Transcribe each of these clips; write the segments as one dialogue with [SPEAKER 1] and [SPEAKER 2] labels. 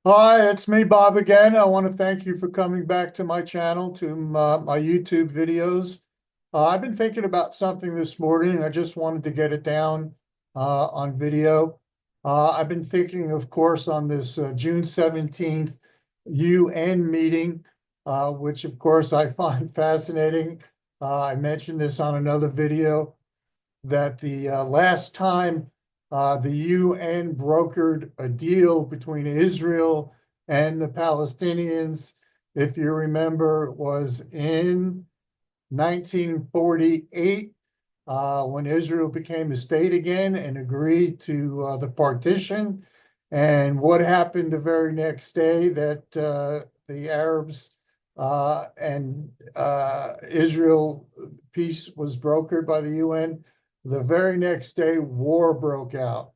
[SPEAKER 1] Hi, it's me, Bob, again. I want to thank you for coming back to my channel, to my YouTube videos. I've been thinking about something this morning. I just wanted to get it down on video. I've been thinking, of course, on this June 17th UN meeting, which, of course, I find fascinating. I mentioned this on another video that the last time the UN brokered a deal between Israel and the Palestinians, if you remember, was in 1948 when Israel became a state again and agreed to the partition. And what happened the very next day that the Arabs and Israel peace was brokered by the UN? The very next day, war broke out,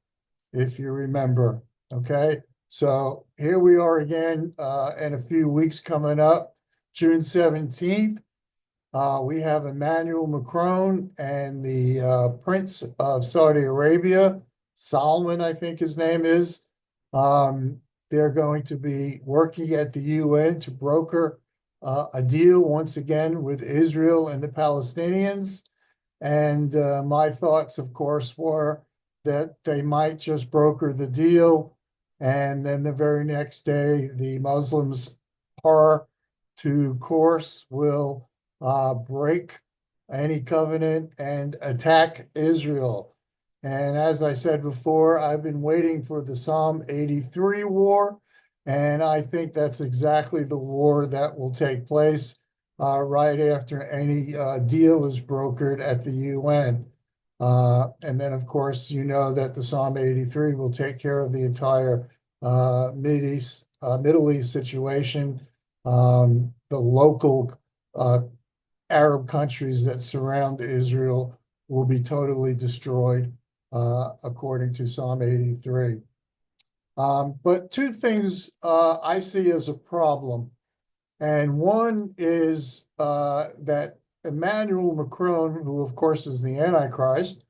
[SPEAKER 1] if you remember. Okay. So here we are again in a few weeks coming up, June 17th. We have Emmanuel Macron and the Prince of Saudi Arabia, Salman, I think his name is. Um, they're going to be working at the UN to broker a deal once again with Israel and the Palestinians. And my thoughts, of course, were that they might just broker the deal. And then the very next day, the Muslims, par to course, will break any covenant and attack Israel. And as I said before, I've been waiting for the Psalm 83 war. And I think that's exactly the war that will take place right after any deal is brokered at the UN. And then, of course, you know that the Psalm 83 will take care of the entire Middle East situation. The local Arab countries that surround Israel will be totally destroyed, according to Psalm 83. But two things I see as a problem. And one is that Emmanuel Macron, who of course is the Antichrist,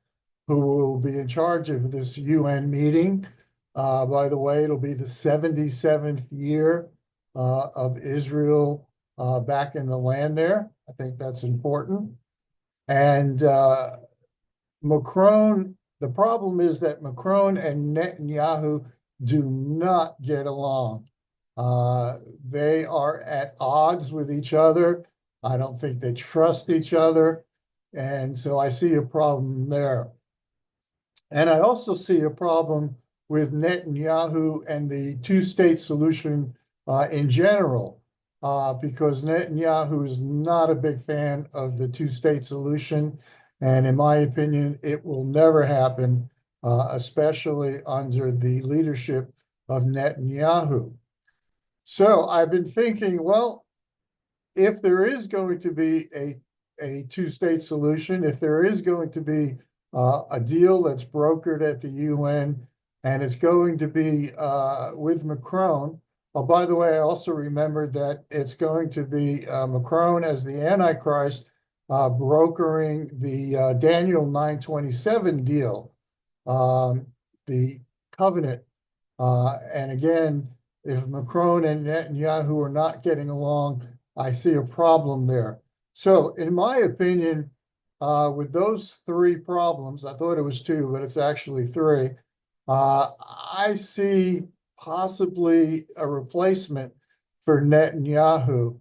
[SPEAKER 1] who will be in charge of this UN meeting. By the way, it'll be the 77th year of Israel back in the land there. I think that's important. And Macron, the problem is that Macron and Netanyahu do not get along. They are at odds with each other. I don't think they trust each other. And so I see a problem there. And I also see a problem with Netanyahu and the two-state solution in general, because Netanyahu is not a big fan of the two-state solution. And in my opinion, it will never happen, especially under the leadership of Netanyahu. So I've been thinking, well, if there is going to be a two-state solution, if there is going to be a deal that's brokered at the UN, and it's going to be with Macron. Oh, by the way, I also remembered that it's going to be Macron as the Antichrist brokering the Daniel 927 deal, the covenant. And again, if Macron and Netanyahu are not getting along, I see a problem there. So, in my opinion, with those three problems, I thought it was two, but it's actually three. I see possibly a replacement for Netanyahu.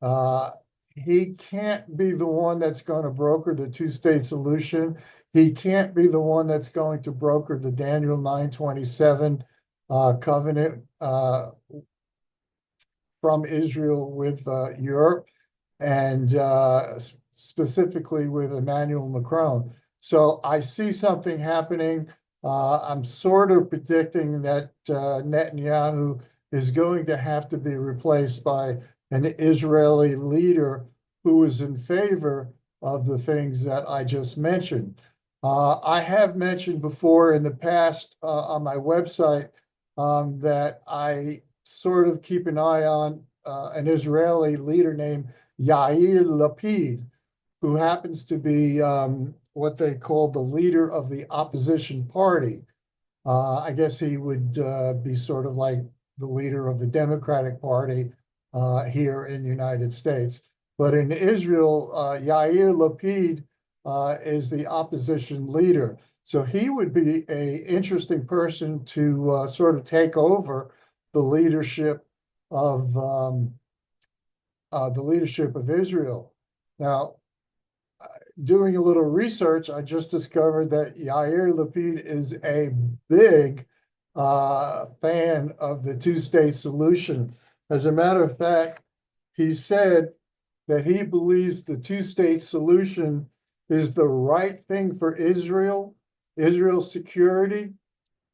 [SPEAKER 1] Uh, he can't be the one that's going to broker the two-state solution. He can't be the one that's going to broker the Daniel 927 covenant from Israel with Europe and specifically with Emmanuel Macron. So I see something happening. I'm sort of predicting that Netanyahu is going to have to be replaced by an Israeli leader who is in favor of the things that I just mentioned. I have mentioned before in the past on my website that I sort of keep an eye on an Israeli leader named Yair Lapid, who happens to be what they call the leader of the opposition party. I guess he would be sort of like the leader of the Democratic Party here in the United States. But in Israel, Yair Lapid is the opposition leader. So he would be an interesting person to sort of take over the leadership of Israel. Now, doing a little research, I just discovered that Yair Lapid is a big fan of the two-state solution. As a matter of fact, he said that he believes the two-state solution is the right thing for Israel, Israel's security,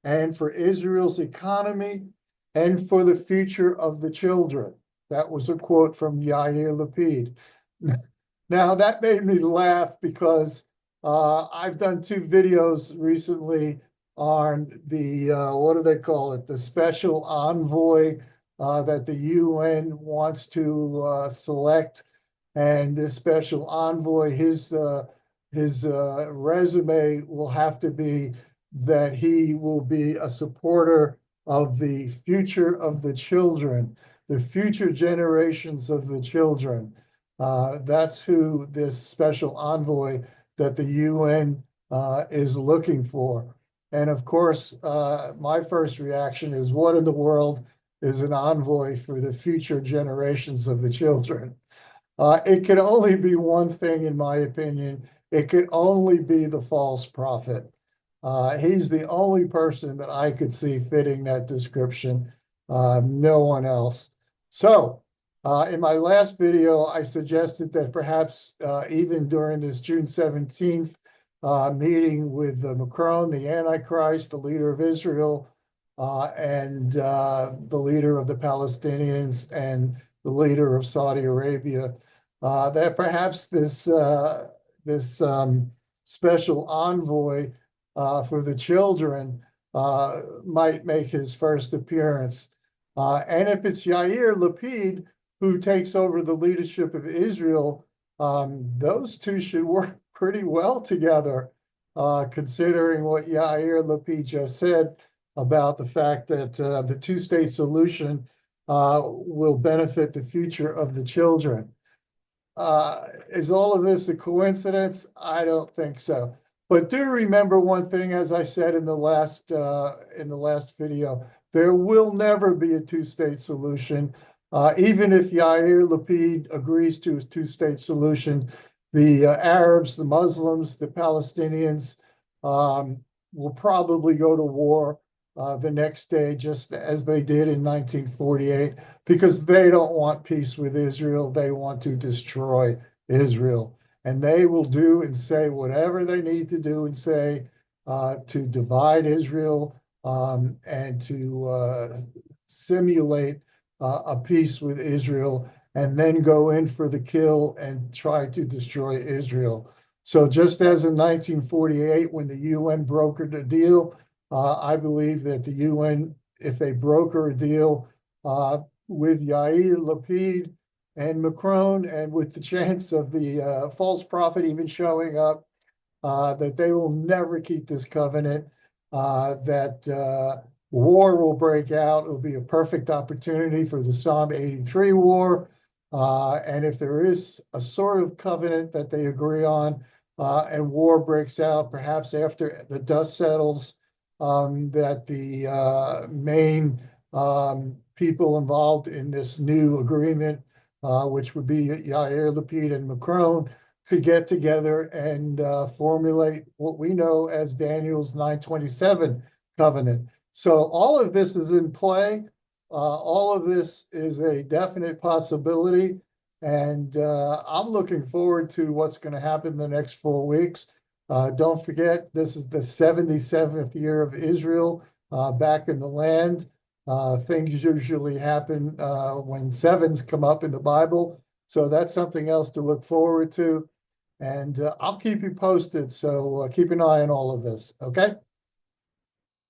[SPEAKER 1] and for Israel's economy, and for the future of the children. That was a quote from Yair Lapid. Now, that made me laugh because I've done 2 videos recently on the, what do they call it, the special envoy that the UN wants to select. And this special envoy, his resume will have to be that he will be a supporter of the future of the children, the future generations of the children. That's who this special envoy that the UN is looking for. And of course, my first reaction is, what in the world is an envoy for the future generations of the children? It can only be one thing, in my opinion. It could only be the false prophet. He's the only person that I could see fitting that description, no one else. So, in my last video, I suggested that perhaps even during this June 17th meeting with Macron, the Antichrist, the leader of Israel, and the leader of the Palestinians and the leader of Saudi Arabia, that perhaps this special envoy for the children might make his first appearance. And if it's Yair Lapid who takes over the leadership of Israel, those two should work pretty well together, considering what Yair Lapid just said about the fact that the two-state solution will benefit the future of the children. Is all of this a coincidence? I don't think so. But do remember one thing, as I said in the last video, there will never be a two-state solution. Even if Yair Lapid agrees to a two-state solution, the Arabs, the Muslims, the Palestinians will probably go to war the next day, just as they did in 1948, because they don't want peace with Israel. They want to destroy Israel. And they will do and say whatever they need to do and say to divide Israel and to simulate a peace with Israel, and then go in for the kill and try to destroy Israel. So just as in 1948, when the UN brokered a deal, I believe that the UN, if they broker a deal with Yair Lapid and Macron, and with the chance of the false prophet even showing up, that they will never keep this covenant, that war will break out. It will be a perfect opportunity for the Psalm 83 war. And if there is a sort of covenant that they agree on and war breaks out, perhaps after the dust settles, that the main people involved in this new agreement, which would be Yair Lapid and Macron, could get together and formulate what we know as Daniel's 927 covenant. So all of this is in play. All of this is a definite possibility. And I'm looking forward to what's going to happen in the next 4 weeks. Don't forget, this is the 77th year of Israel back in the land. Things usually happen when sevens come up in the Bible. So that's something else to look forward to. And I'll keep you posted. So keep an eye on all of this. Okay?